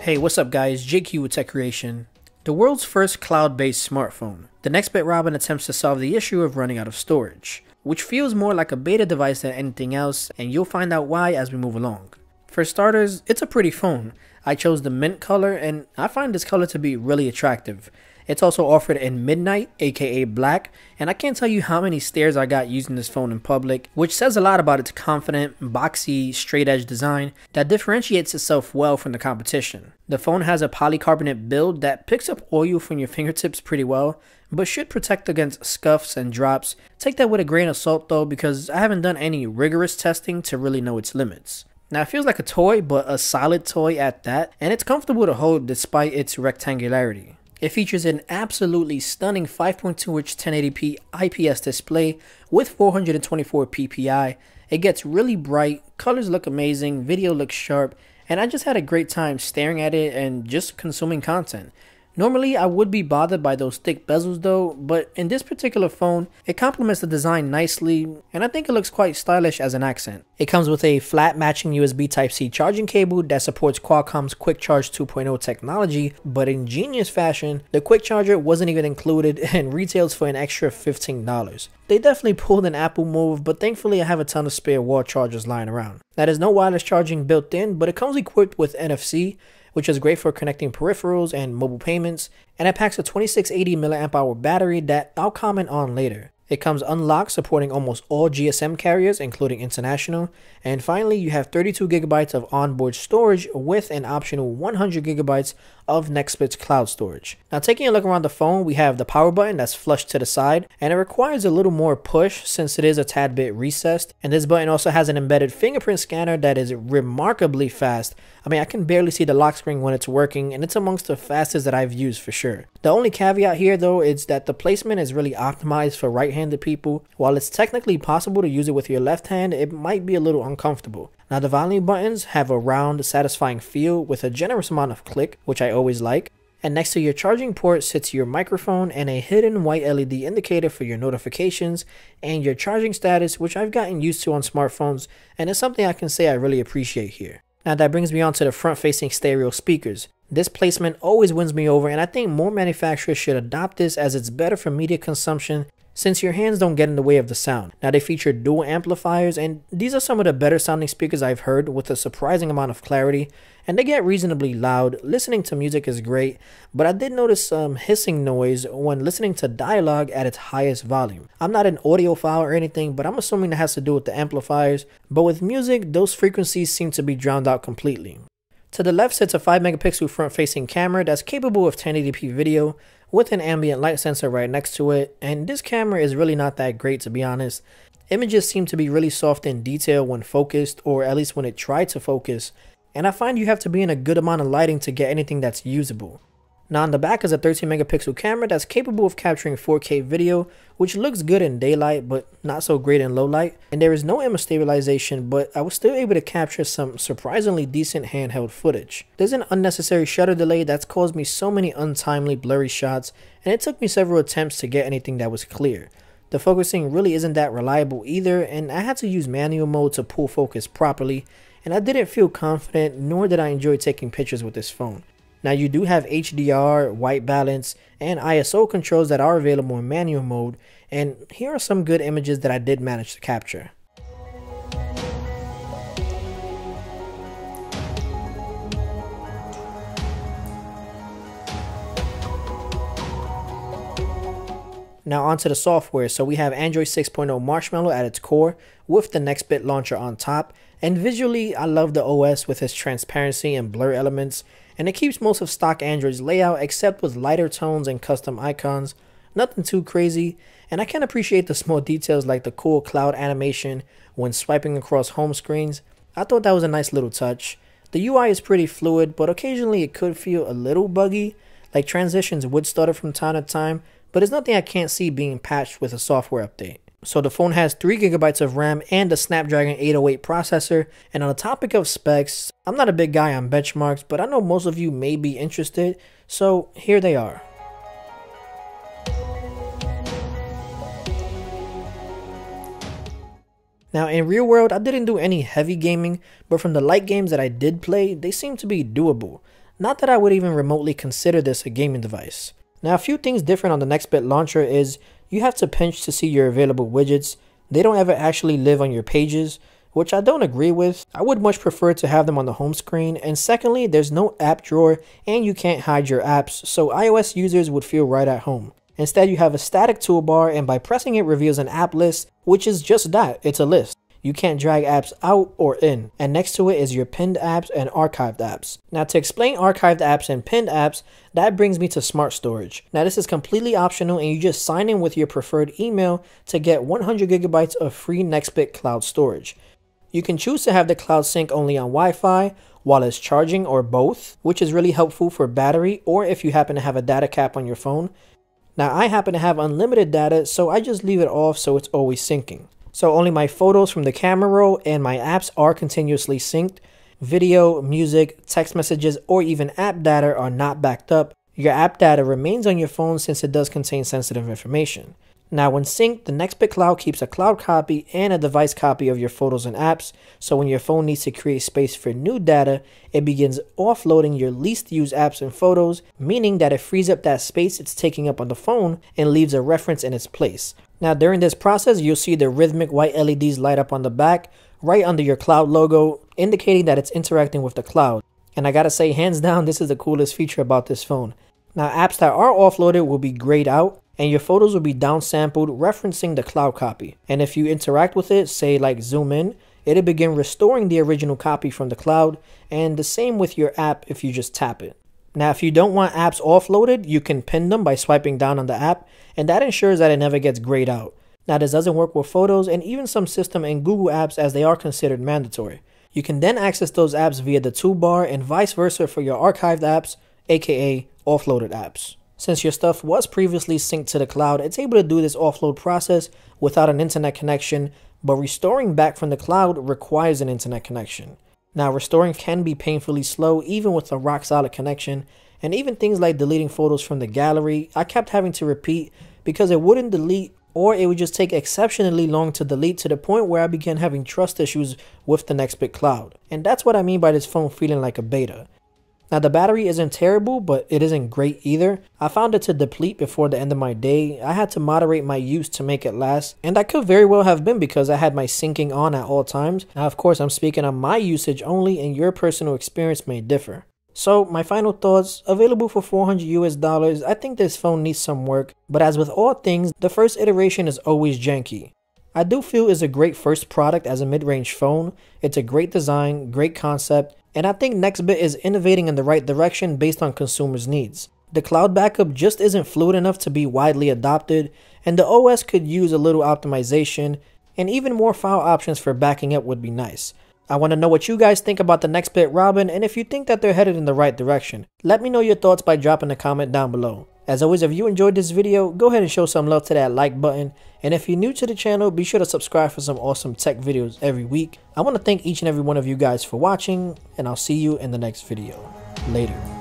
Hey, what's up guys, JQ with Tech Creation. The world's first cloud-based smartphone, the Nextbit Robin attempts to solve the issue of running out of storage, which feels more like a beta device than anything else, and you'll find out why as we move along. For starters, it's a pretty phone. I chose the mint color and I find this color to be really attractive. It's also offered in midnight, aka black, and I can't tell you how many stares I got using this phone in public, which says a lot about its confident, boxy, straight edge design that differentiates itself well from the competition. The phone has a polycarbonate build that picks up oil from your fingertips pretty well, but should protect against scuffs and drops. Take that with a grain of salt though, because I haven't done any rigorous testing to really know its limits. Now it feels like a toy, but a solid toy at that, and it's comfortable to hold despite its rectangularity. It features an absolutely stunning 5.2-inch 1080p IPS display with 424 ppi. It gets really bright, colors look amazing, video looks sharp, and I just had a great time staring at it and just consuming content. Normally I would be bothered by those thick bezels though, but in this particular phone, it complements the design nicely, and I think it looks quite stylish as an accent. It comes with a flat matching USB Type-C charging cable that supports Qualcomm's Quick Charge 2.0 technology, but in genius fashion, the quick charger wasn't even included and retails for an extra $15. They definitely pulled an Apple move, but thankfully I have a ton of spare wall chargers lying around. Now there's no wireless charging built in, but it comes equipped with NFC, which is great for connecting peripherals and mobile payments, and it packs a 2680 mAh battery that I'll comment on later. It comes unlocked, supporting almost all GSM carriers, including international. And finally, you have 32 GB of onboard storage with an optional 100 GB of Nextbit's cloud storage. Now, taking a look around the phone, we have the power button that's flushed to the side, and it requires a little more push since it is a tad bit recessed. And this button also has an embedded fingerprint scanner that is remarkably fast. I mean, I can barely see the lock screen when it's working, and it's amongst the fastest that I've used for sure. The only caveat here though is that the placement is really optimized for right-handed people. While it's technically possible to use it with your left hand, it might be a little uncomfortable. Now the volume buttons have a round, satisfying feel with a generous amount of click, which I always like. And next to your charging port sits your microphone and a hidden white LED indicator for your notifications and your charging status, which I've gotten used to on smartphones, and it's something I can say I really appreciate here. Now that brings me on to the front-facing stereo speakers. This placement always wins me over, and I think more manufacturers should adopt this as it's better for media consumption since your hands don't get in the way of the sound. Now they feature dual amplifiers, and these are some of the better sounding speakers I've heard with a surprising amount of clarity, and they get reasonably loud. Listening to music is great, but I did notice some hissing noise when listening to dialogue at its highest volume. I'm not an audiophile or anything, but I'm assuming that has to do with the amplifiers, but with music, those frequencies seem to be drowned out completely. To the left sits a 5 megapixel front facing camera that's capable of 1080p video with an ambient light sensor right next to it, and this camera is really not that great to be honest. Images seem to be really soft in detail when focused, or at least when it tried to focus, and I find you have to be in a good amount of lighting to get anything that's usable. Now on the back is a 13 megapixel camera that's capable of capturing 4K video, which looks good in daylight but not so great in low light, and there is no image stabilization, but I was still able to capture some surprisingly decent handheld footage. There's an unnecessary shutter delay that's caused me so many untimely blurry shots, and it took me several attempts to get anything that was clear. The focusing really isn't that reliable either, and I had to use manual mode to pull focus properly, and I didn't feel confident, nor did I enjoy taking pictures with this phone. Now you do have HDR, white balance, and ISO controls that are available in manual mode, and here are some good images that I did manage to capture. Now onto the software. So we have Android 6.0 Marshmallow at its core with the Nextbit launcher on top, and visually I love the OS with its transparency and blur elements, and it keeps most of stock Android's layout except with lighter tones and custom icons. Nothing too crazy, and I can appreciate the small details like the cool cloud animation when swiping across home screens. I thought that was a nice little touch. The UI is pretty fluid, but occasionally it could feel a little buggy, like transitions would stutter from time to time, but it's nothing I can't see being patched with a software update. So the phone has 3GB of RAM and a Snapdragon 808 processor, and on the topic of specs, I'm not a big guy on benchmarks, but I know most of you may be interested, so here they are. Now in real world, I didn't do any heavy gaming, but from the light games that I did play, they seem to be doable. Not that I would even remotely consider this a gaming device. Now a few things different on the Nextbit launcher is you have to pinch to see your available widgets. They don't ever actually live on your pages, which I don't agree with. I would much prefer to have them on the home screen. And secondly, there's no app drawer and you can't hide your apps, so iOS users would feel right at home. Instead, you have a static toolbar, and by pressing it reveals an app list, which is just that, it's a list. You can't drag apps out or in, and next to it is your pinned apps and archived apps. Now to explain archived apps and pinned apps, that brings me to Smart Storage. Now this is completely optional, and you just sign in with your preferred email to get 100GB of free Nextbit cloud storage. You can choose to have the cloud sync only on Wi-Fi, while it's charging, or both, which is really helpful for battery or if you happen to have a data cap on your phone. Now I happen to have unlimited data, so I just leave it off so it's always syncing. So only my photos from the camera roll and my apps are continuously synced. Video, music, text messages, or even app data are not backed up. Your app data remains on your phone since it does contain sensitive information. Now when synced, the Nextbit Cloud keeps a cloud copy and a device copy of your photos and apps, so when your phone needs to create space for new data, it begins offloading your least used apps and photos, meaning that it frees up that space it's taking up on the phone and leaves a reference in its place. Now during this process, you'll see the rhythmic white LEDs light up on the back, right under your cloud logo, indicating that it's interacting with the cloud. And I gotta say, hands down, this is the coolest feature about this phone. Now apps that are offloaded will be grayed out, and your photos will be downsampled, referencing the cloud copy. And if you interact with it, say like zoom in, it'll begin restoring the original copy from the cloud, and the same with your app if you just tap it. Now if you don't want apps offloaded, you can pin them by swiping down on the app, and that ensures that it never gets grayed out. Now this doesn't work with photos and even some system and Google apps, as they are considered mandatory. You can then access those apps via the toolbar and vice versa for your archived apps, aka offloaded apps. Since your stuff was previously synced to the cloud, it's able to do this offload process without an internet connection, but restoring back from the cloud requires an internet connection. Now restoring can be painfully slow even with a rock solid connection, and even things like deleting photos from the gallery, I kept having to repeat because it wouldn't delete, or it would just take exceptionally long to delete, to the point where I began having trust issues with the Nextbit Cloud. And that's what I mean by this phone feeling like a beta. Now the battery isn't terrible, but it isn't great either. I found it to deplete before the end of my day. I had to moderate my use to make it last, and I could very well have been because I had my syncing on at all times. Now of course I'm speaking on my usage only, and your personal experience may differ. So my final thoughts, available for $400 US, I think this phone needs some work, but as with all things, the first iteration is always janky. I do feel it's a great first product as a mid-range phone. It's a great design, great concept, and I think Nextbit is innovating in the right direction based on consumers' needs. The cloud backup just isn't fluid enough to be widely adopted, and the OS could use a little optimization, and even more file options for backing up would be nice. I want to know what you guys think about the Nextbit Robin, and if you think that they're headed in the right direction. Let me know your thoughts by dropping a comment down below. As always, if you enjoyed this video, go ahead and show some love to that like button. And if you're new to the channel, be sure to subscribe for some awesome tech videos every week. I want to thank each and every one of you guys for watching, and I'll see you in the next video. Later.